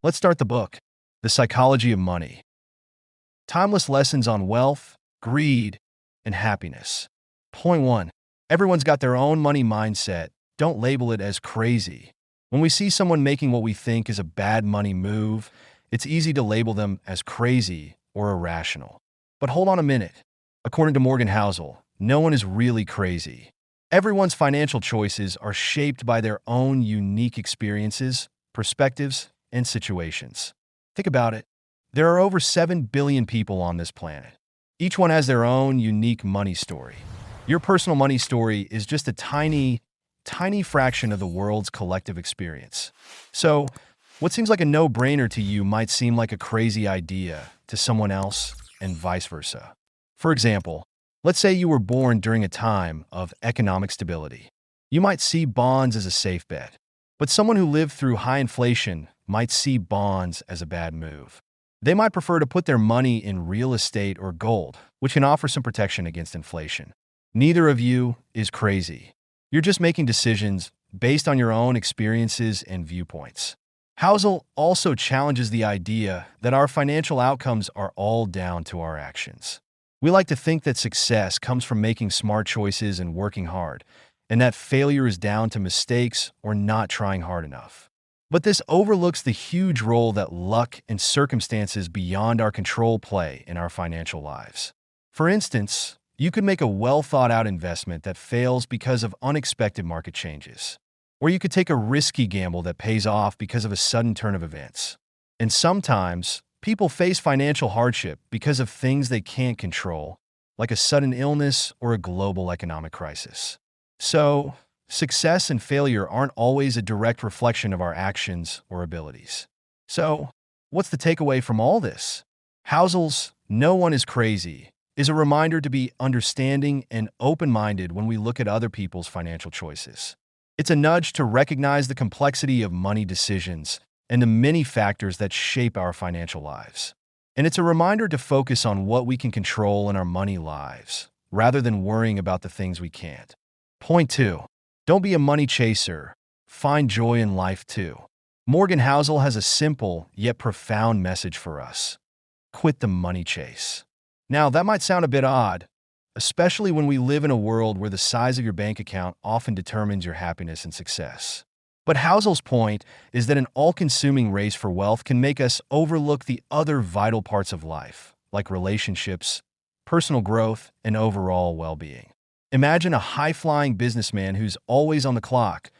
Let's start the book, The Psychology of Money. Timeless lessons on wealth, greed, and happiness. Point 1. Everyone's got their own money mindset. Don't label it as crazy. When we see someone making what we think is a bad money move, it's easy to label them as crazy or irrational. But hold on a minute. According to Housel, no one is really crazy. Everyone's financial choices are shaped by their own unique experiences, perspectives, and situations. Think about it. There are over 7 billion people on this planet. Each one has their own unique money story. Your personal money story is just a tiny fraction of the world's collective experience. So, what seems like a no-brainer to you might seem like a crazy idea to someone else, and vice versa. For example, let's say you were born during a time of economic stability. You might see bonds as a safe bet, but someone who lived through high inflation might see bonds as a bad move. They might prefer to put their money in real estate or gold, which can offer some protection against inflation. Neither of you is crazy. You're just making decisions based on your own experiences and viewpoints. Housel also challenges the idea that our financial outcomes are all down to our actions. We like to think that success comes from making smart choices and working hard, and that failure is down to mistakes or not trying hard enough. But this overlooks the huge role that luck and circumstances beyond our control play in our financial lives. For instance, you could make a well-thought-out investment that fails because of unexpected market changes. Or you could take a risky gamble that pays off because of a sudden turn of events. And sometimes, people face financial hardship because of things they can't control, like a sudden illness or a global economic crisis. So, success and failure aren't always a direct reflection of our actions or abilities. So, what's the takeaway from all this? Housel's "No one is crazy" is a reminder to be understanding and open-minded when we look at other people's financial choices. It's a nudge to recognize the complexity of money decisions and the many factors that shape our financial lives. And it's a reminder to focus on what we can control in our money lives, rather than worrying about the things we can't. Point 2. Don't be a money chaser. Find joy in life too. Housel has a simple yet profound message for us. Quit the money chase. Now, that might sound a bit odd, especially when we live in a world where the size of your bank account often determines your happiness and success. But Housel's point is that an all-consuming race for wealth can make us overlook the other vital parts of life, like relationships, personal growth, and overall well-being. Imagine a high-flying businessman who's always on the clock,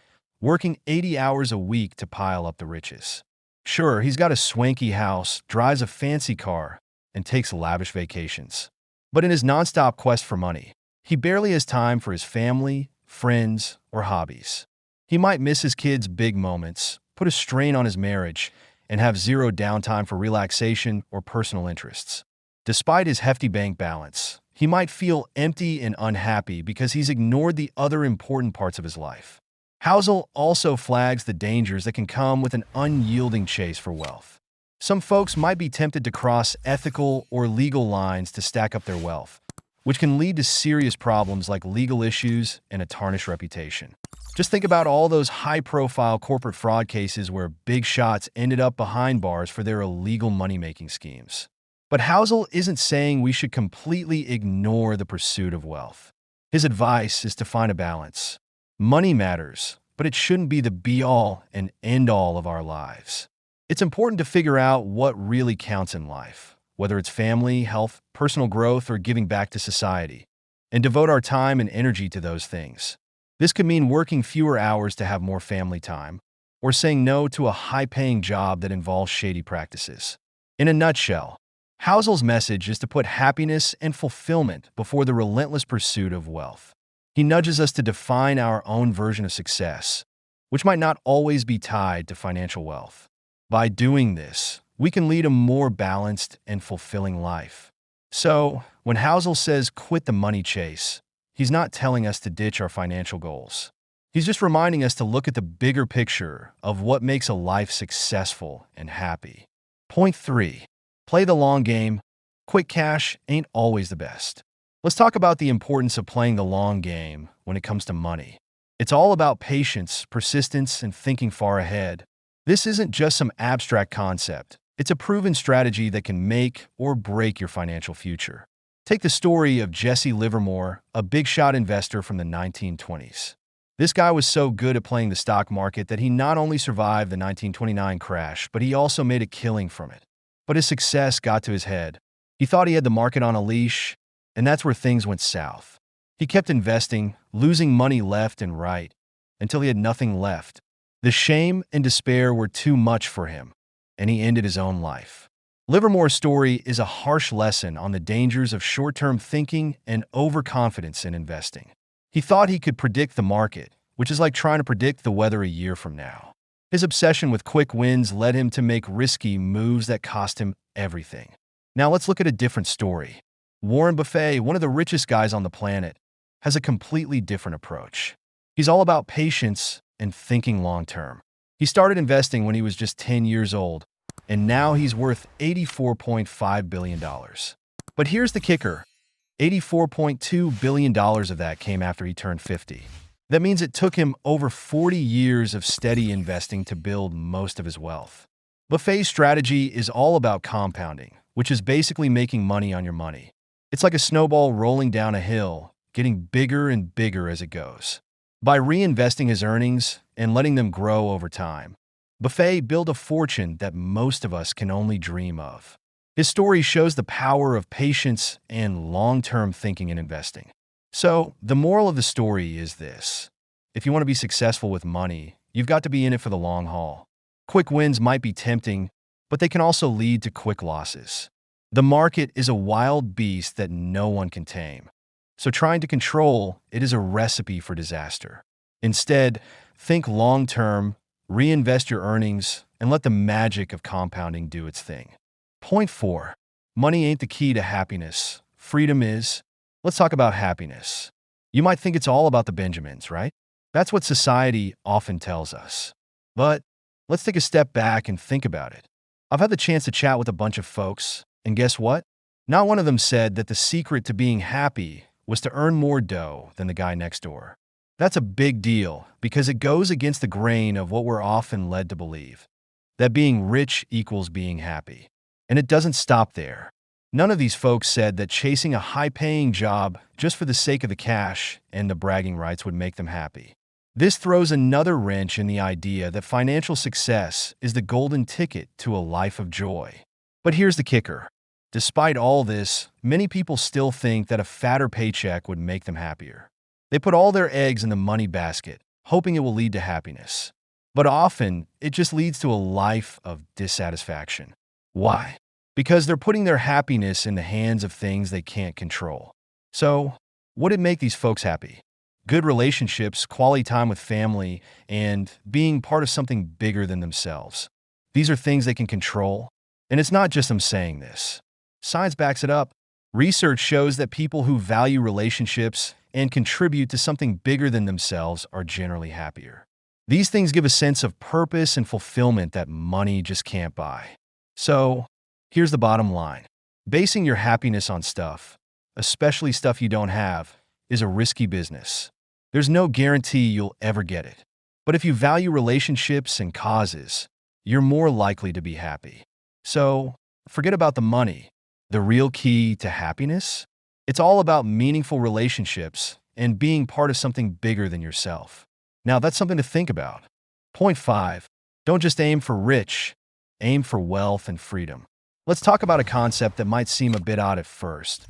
working 80 hours a week to pile up the riches. Sure, he's got a swanky house, drives a fancy car, and takes lavish vacations. But in his nonstop quest for money, he barely has time for his family, friends, or hobbies. He might miss his kids' big moments, put a strain on his marriage, and have zero downtime for relaxation or personal interests. Despite his hefty bank balance, he might feel empty and unhappy because he's ignored the other important parts of his life. Housel also flags the dangers that can come with an unyielding chase for wealth. Some folks might be tempted to cross ethical or legal lines to stack up their wealth, which can lead to serious problems like legal issues and a tarnished reputation. Just think about all those high-profile corporate fraud cases where big shots ended up behind bars for their illegal money-making schemes. But Housel isn't saying we should completely ignore the pursuit of wealth. His advice is to find a balance. Money matters, but it shouldn't be the be-all and end-all of our lives. It's important to figure out what really counts in life, whether it's family, health, personal growth, or giving back to society, and devote our time and energy to those things. This could mean working fewer hours to have more family time, or saying no to a high-paying job that involves shady practices. In a nutshell, Housel's message is to put happiness and fulfillment before the relentless pursuit of wealth. He nudges us to define our own version of success, which might not always be tied to financial wealth. By doing this, we can lead a more balanced and fulfilling life. So, when Housel says quit the money chase, he's not telling us to ditch our financial goals. He's just reminding us to look at the bigger picture of what makes a life successful and happy. Point 3. Play the long game. Quick cash ain't always the best. Let's talk about the importance of playing the long game when it comes to money. It's all about patience, persistence, and thinking far ahead, This isn't just some abstract concept. It's a proven strategy that can make or break your financial future. Take the story of Jesse Livermore, a big shot investor from the 1920s. This guy was so good at playing the stock market that he not only survived the 1929 crash, but he also made a killing from it. But his success got to his head. He thought he had the market on a leash, and that's where things went south. He kept investing, losing money left and right, until he had nothing left. The shame and despair were too much for him, and he ended his own life. Livermore's story is a harsh lesson on the dangers of short-term thinking and overconfidence in investing. He thought he could predict the market, which is like trying to predict the weather a year from now. His obsession with quick wins led him to make risky moves that cost him everything. Now let's look at a different story. Warren Buffett, one of the richest guys on the planet, has a completely different approach. He's all about patience and thinking long-term. He started investing when he was just 10 years old, and now he's worth $84.5 billion. But here's the kicker. $84.2 billion of that came after he turned 50. That means it took him over 40 years of steady investing to build most of his wealth. Buffett's strategy is all about compounding, which is basically making money on your money. It's like a snowball rolling down a hill, getting bigger and bigger as it goes. By reinvesting his earnings and letting them grow over time, Buffett built a fortune that most of us can only dream of. His story shows the power of patience and long-term thinking in investing. So, the moral of the story is this. If you want to be successful with money, you've got to be in it for the long haul. Quick wins might be tempting, but they can also lead to quick losses. The market is a wild beast that no one can tame. So trying to control it is a recipe for disaster. Instead, think long-term, reinvest your earnings, and let the magic of compounding do its thing. Point 4. Money ain't the key to happiness. Freedom is. Let's talk about happiness. You might think it's all about the Benjamins, right? That's what society often tells us. But let's take a step back and think about it. I've had the chance to chat with a bunch of folks, and guess what? Not one of them said that the secret to being happy was to earn more dough than the guy next door. That's a big deal because it goes against the grain of what we're often led to believe, that being rich equals being happy. And it doesn't stop there. None of these folks said that chasing a high-paying job just for the sake of the cash and the bragging rights would make them happy. This throws another wrench in the idea that financial success is the golden ticket to a life of joy. But here's the kicker. Despite all this, many people still think that a fatter paycheck would make them happier. They put all their eggs in the money basket, hoping it will lead to happiness. But often, it just leads to a life of dissatisfaction. Why? Because they're putting their happiness in the hands of things they can't control. So, what did make these folks happy? Good relationships, quality time with family, and being part of something bigger than themselves. These are things they can control. And it's not just them saying this. Science backs it up. Research shows that people who value relationships and contribute to something bigger than themselves are generally happier. These things give a sense of purpose and fulfillment that money just can't buy. So, here's the bottom line. Basing your happiness on stuff, especially stuff you don't have, is a risky business. There's no guarantee you'll ever get it. But if you value relationships and causes, you're more likely to be happy. So, forget about the money. The real key to happiness? It's all about meaningful relationships and being part of something bigger than yourself. Now, that's something to think about. Point 5. Don't just aim for rich, aim for wealth and freedom. Let's talk about a concept that might seem a bit odd at first.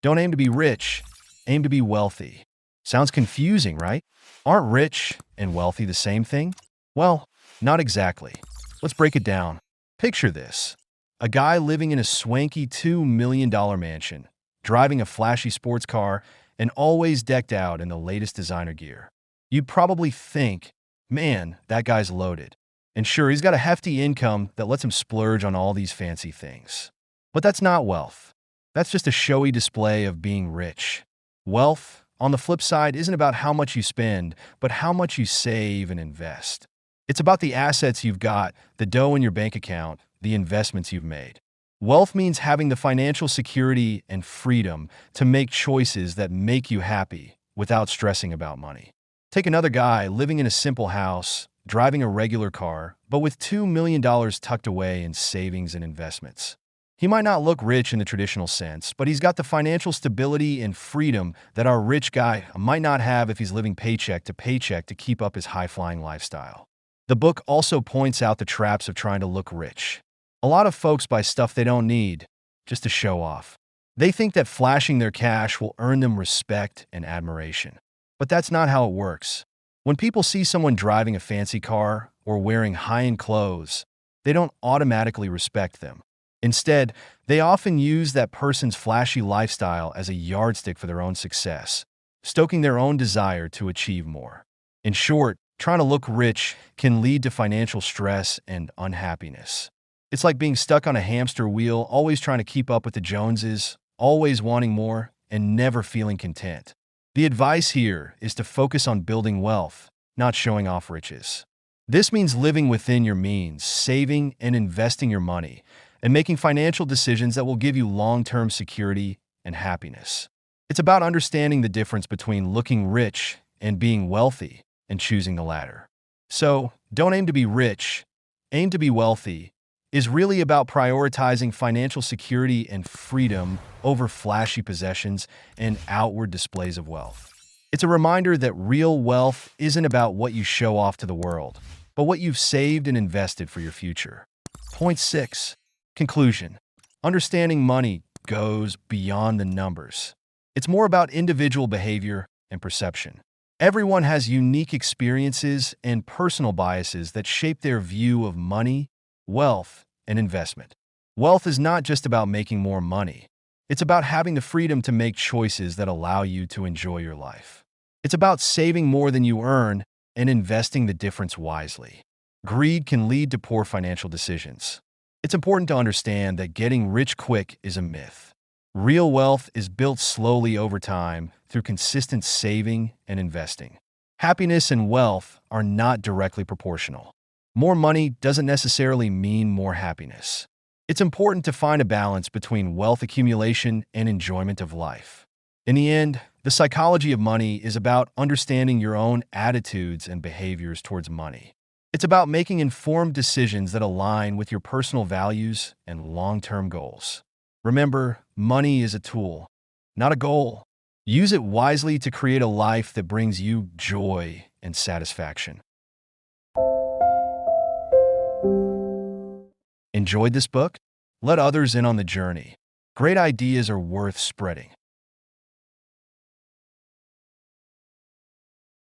Don't aim to be rich, aim to be wealthy. Sounds confusing, right? Aren't rich and wealthy the same thing? Well, not exactly. Let's break it down. Picture this. A guy living in a swanky $2 million mansion, driving a flashy sports car, and always decked out in the latest designer gear. You'd probably think, man, that guy's loaded. And sure, he's got a hefty income that lets him splurge on all these fancy things. But that's not wealth. That's just a showy display of being rich. Wealth, on the flip side, isn't about how much you spend, but how much you save and invest. It's about the assets you've got, the dough in your bank account, the investments you've made. Wealth means having the financial security and freedom to make choices that make you happy without stressing about money. Take another guy living in a simple house, driving a regular car, but with $2 million tucked away in savings and investments. He might not look rich in the traditional sense, but he's got the financial stability and freedom that our rich guy might not have if he's living paycheck to keep up his high-flying lifestyle. The book also points out the traps of trying to look rich. A lot of folks buy stuff they don't need, just to show off. They think that flashing their cash will earn them respect and admiration. But that's not how it works. When people see someone driving a fancy car or wearing high-end clothes, they don't automatically respect them. Instead, they often use that person's flashy lifestyle as a yardstick for their own success, stoking their own desire to achieve more. In short, trying to look rich can lead to financial stress and unhappiness. It's like being stuck on a hamster wheel, always trying to keep up with the Joneses, always wanting more, and never feeling content. The advice here is to focus on building wealth, not showing off riches. This means living within your means, saving and investing your money, and making financial decisions that will give you long-term security and happiness. It's about understanding the difference between looking rich and being wealthy and choosing the latter. So, don't aim to be rich, aim to be wealthy is really about prioritizing financial security and freedom over flashy possessions and outward displays of wealth. It's a reminder that real wealth isn't about what you show off to the world, but what you've saved and invested for your future. Point 6. Conclusion. Understanding money goes beyond the numbers. It's more about individual behavior and perception. Everyone has unique experiences and personal biases that shape their view of money, wealth, and investment. Wealth is not just about making more money. It's about having the freedom to make choices that allow you to enjoy your life. It's about saving more than you earn and investing the difference wisely. Greed can lead to poor financial decisions. It's important to understand that getting rich quick is a myth. Real wealth is built slowly over time through consistent saving and investing. Happiness and wealth are not directly proportional. More money doesn't necessarily mean more happiness. It's important to find a balance between wealth accumulation and enjoyment of life. In the end, the psychology of money is about understanding your own attitudes and behaviors towards money. It's about making informed decisions that align with your personal values and long-term goals. Remember, money is a tool, not a goal. Use it wisely to create a life that brings you joy and satisfaction. Enjoyed this book? Let others in on the journey. Great ideas are worth spreading.